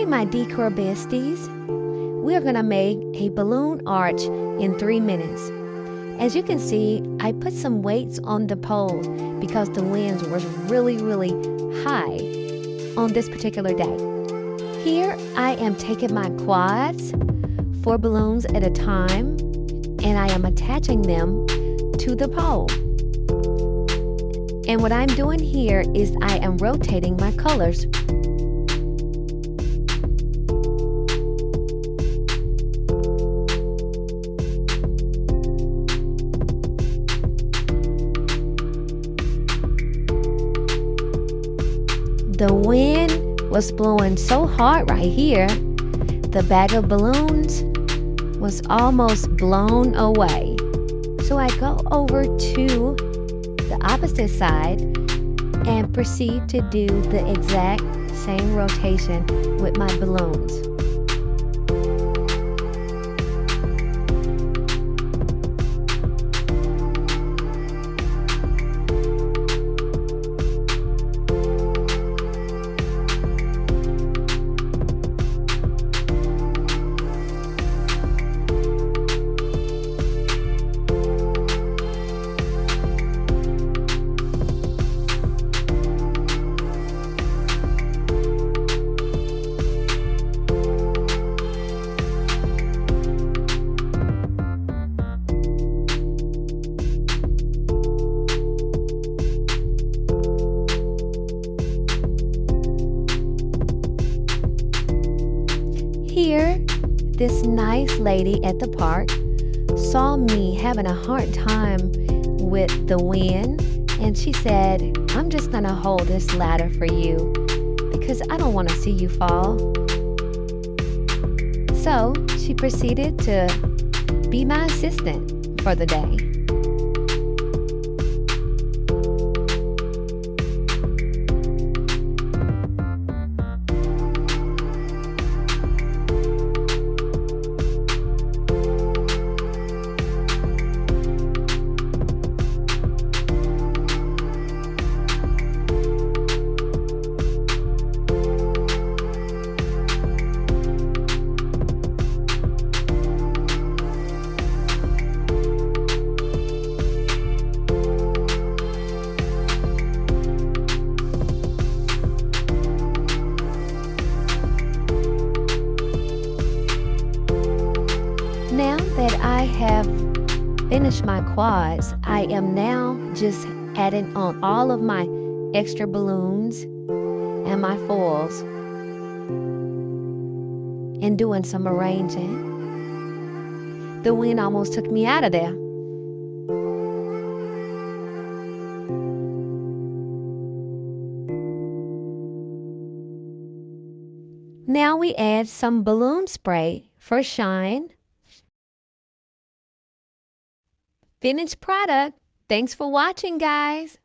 Hi, my decor besties. We are gonna make a balloon arch in 3 minutes. As you can see, I put some weights on the poles because the winds was really high on this particular day. Here I am taking my quads, 4 balloons at a time, and I am attaching them to the pole. And what I'm doing here is I am rotating my colors. The wind was blowing so hard right here, the bag of balloons was almost blown away. So I go over to the opposite side and proceed to do the exact same rotation with my balloons. Here, this nice lady at the park saw me having a hard time with the wind, and she said, "I'm just gonna hold this ladder for you because I don't want to see you fall." So she proceeded to be my assistant for the day. Now that I have finished my quads, I am now just adding on all of my extra balloons and my foils and doing some arranging. The wind almost took me out of there. Now we add some balloon spray for shine. Finished product. Thanks for watching, guys.